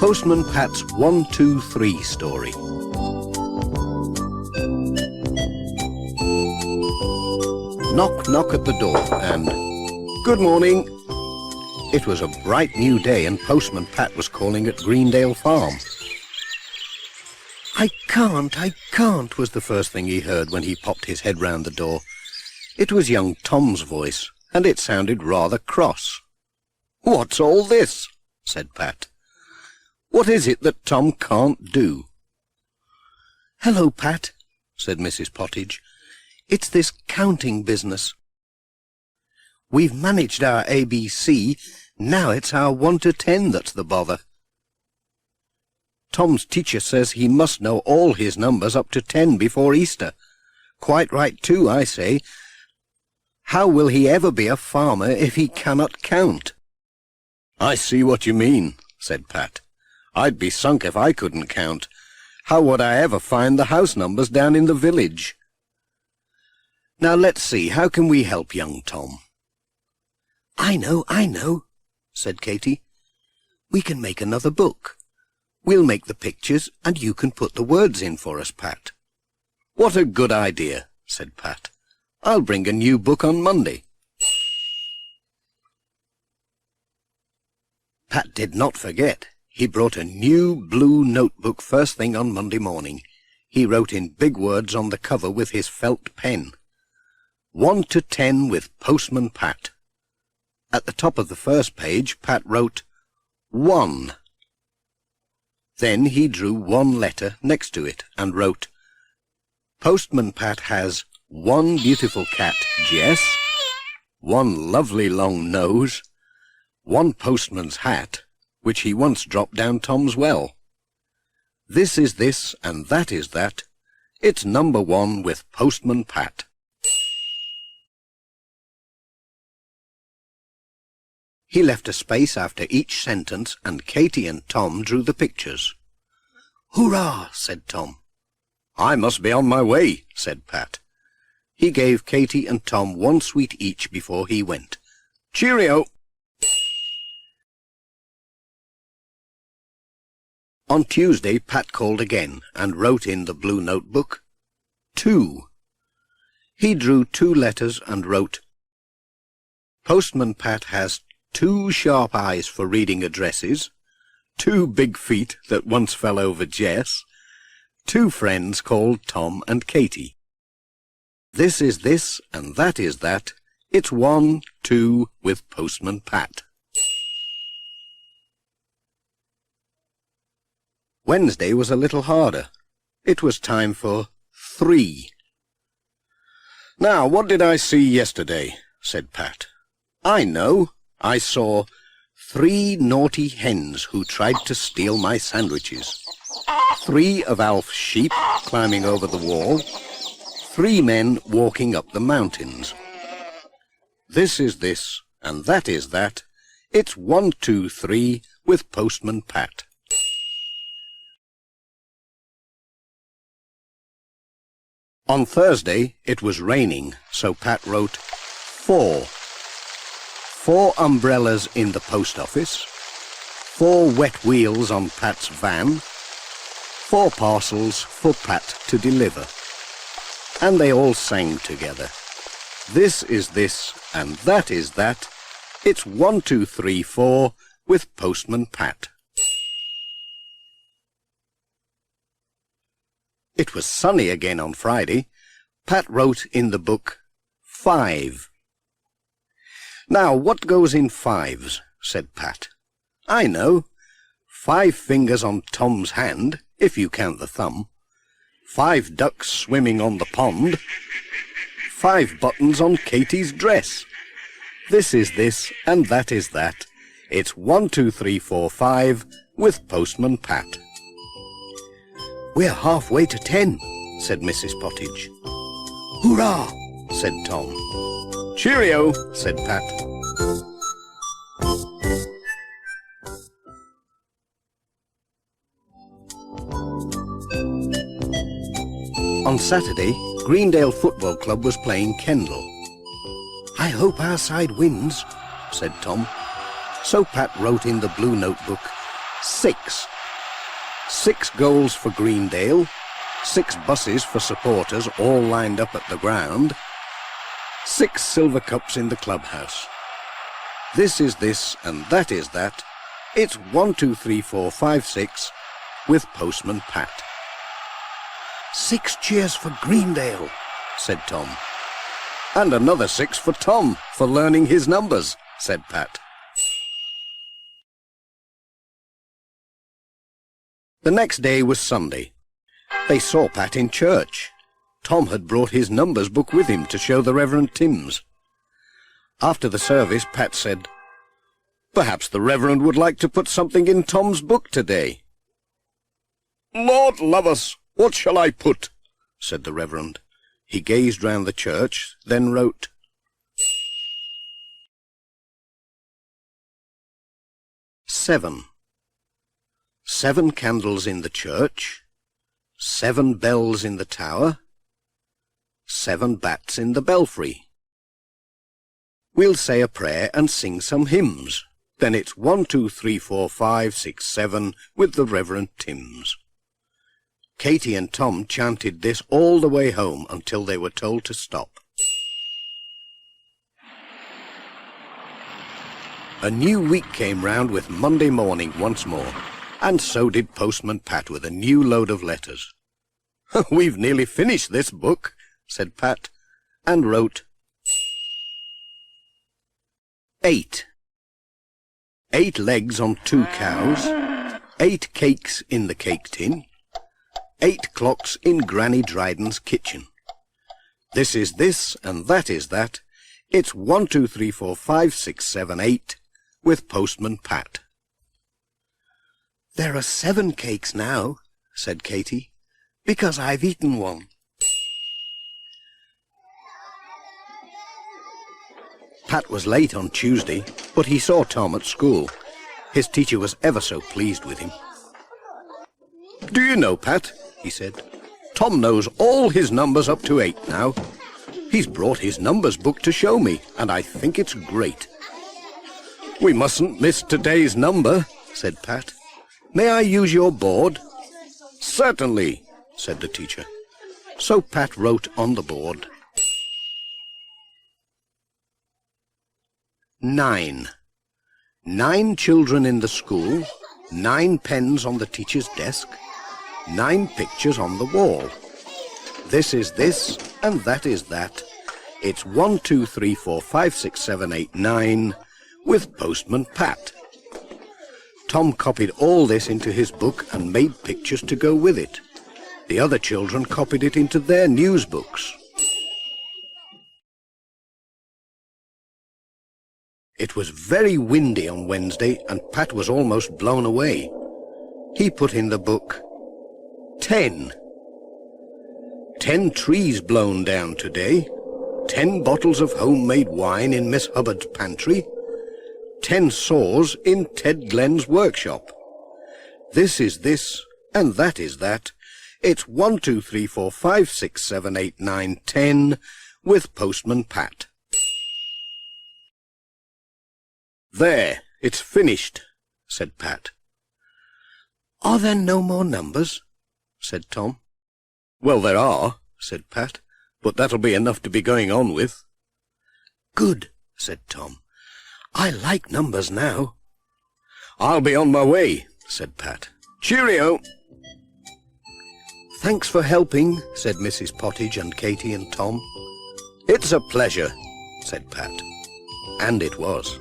Postman Pat's 1, 2, 3 story. Knock, knock at the door and, "Good morning." It was a bright new day and Postman Pat was calling at Greendale Farm. I can't, was the first thing he heard when he popped his head round the door. It was young Tom's voice, and it sounded rather cross. "What's all this?" said Pat. "What is it that Tom can't do?" "Hello, Pat," said Mrs. Pottage. "It's this counting business. We've managed our ABC, now it's our 1 to 10 that's the bother. Tom's teacher says he must know all his numbers up to 10 before Easter. Quite right too, I say. How will he ever be a farmer if he cannot count?" "I see what you mean," said Pat. "I'd be sunk if I couldn't count. How would I ever find the house numbers down in the village?" "Now let's see, how can we help young Tom?" I know, said Katy. "We can make another book. We'll make the pictures and you can put the words in for us, Pat." "What a good idea," said Pat. "I'll bring a new book on Monday." Pat did not forget. He brought a new blue notebook first thing on Monday morning. He wrote in big words on the cover with his felt pen, 1 to 10 with Postman Pat. At the top of the first page, Pat wrote 1. Then he drew one letter next to it and wrote, "Postman Pat has 1 beautiful cat, Jess, 1 lovely long nose, 1 postman's hat, which he once dropped down Tom's well. This is this and that is that. It's number 1 with Postman Pat." He left a space after each sentence and Katy and Tom drew the pictures. "Hurrah!" said Tom. "I must be on my way," said Pat. He gave Katy and Tom 1 sweet each before he went. "Cheerio!" On Tuesday, Pat called again and wrote in the blue notebook 2. He drew 2 letters and wrote, "Postman Pat has 2 sharp eyes for reading addresses, 2 big feet that once fell over Jess, 2 friends called Tom and Katy. This is this and that is that. It's 1, 2 with Postman Pat." Wednesday was a little harder. It was time for 3. "Now, what did I see yesterday?" said Pat. "I know. I saw 3 naughty hens who tried to steal my sandwiches, 3 of Alf's sheep climbing over the wall, 3 men walking up the mountains. This is this, and that is that. It's 1, 2, 3 with Postman Pat." On Thursday it was raining, so Pat wrote 4. 4 umbrellas in the post office, 4 wet wheels on Pat's van, 4 parcels for Pat to deliver. And they all sang together. This is this, and that is that. It's 1, 2, 3, 4 with Postman Pat. It was sunny again on Friday. Pat wrote in the book 5. "Now, what goes in 5s?" said Pat. "I know. 5 fingers on Tom's hand, if you count the thumb. 5 ducks swimming on the pond. 5 buttons on Katy's dress. This is this, and that is that. It's 1, 2, 3, 4, 5 with Postman Pat." "We're halfway to 10, said Mrs. Pottage. "Hurrah!" said Tom. "Cheerio!" said Pat. On Saturday, Greendale Football Club was playing Kendal. "I hope our side wins," said Tom. So Pat wrote in the blue notebook 6 6 goals for Greendale, 6 buses for supporters all lined up at the ground, 6 silver cups in the clubhouse. This is this and that is that. It's 1, 2, 3, 4, 5, 6 with Postman Pat. 6 cheers for Greendale, said Tom. And another 6 for Tom for learning his numbers, said Pat. The next day was Sunday. They saw Pat in church. Tom had brought his numbers book with him to show the Reverend Timms. After the service, Pat said, "Perhaps the Reverend would like to put something in Tom's book today." "Lord love us, what shall I put?" said the Reverend. He gazed round the church, then wrote, "7. 7 candles in the church, 7 bells in the tower, 7 bats in the belfry. We'll say a prayer and sing some hymns. Then it's 1, 2, 3, 4, 5, 6, 7 with the Reverend Timms." Katie and Tom chanted this all the way home until they were told to stop. A new week came round with Monday morning once more, and so did Postman Pat with a new load of letters. "We've nearly finished this book," said Pat, and wrote 8. 8 legs on 2 cows, 8 cakes in the cake tin, 8 clocks in Granny Dryden's kitchen. This is this and that is that. It's 1, 2, 3, 4, 5, 6, 7, 8 with Postman Pat. "There are 7 cakes now," said Katie, "because I've eaten one." Pat was late on Tuesday, but he saw Tom at school. His teacher was ever so pleased with him. "Do you know, Pat," he said, "Tom knows all his numbers up to 8 now. He's brought his numbers book to show me, and I think it's great." "We mustn't miss today's number," said Pat. "May I use your board?" "Certainly," said the teacher. So Pat wrote on the board 9. 9 children in the school, 9 pens on the teacher's desk, 9 pictures on the wall. This is this and that is that. It's 1, 2, 3, 4, 5, 6, 7, 8, 9 with Postman Pat. Tom copied all this into his book and made pictures to go with it. The other children copied it into their news books. It was very windy on Wednesday, and Pat was almost blown away. He put in the book 10. 10 trees blown down today, 10 bottles of homemade wine in Miss Hubbard's pantry, 10 saws in Ted Glenn's workshop. This is this, and that is that. It's 1, 2, 3, 4, 5, 6, 7, 8, 9, 10 with Postman Pat. "There, it's finished," said Pat. "Are there no more numbers?" said Tom. "Well, there are," said Pat, "but that'll be enough to be going on with." "Good," said Tom. "I like numbers now." "I'll be on my way," said Pat. "Cheerio." "Thanks for helping," said Mrs. Pottage and Katie and Tom. "It's a pleasure," said Pat. And it was.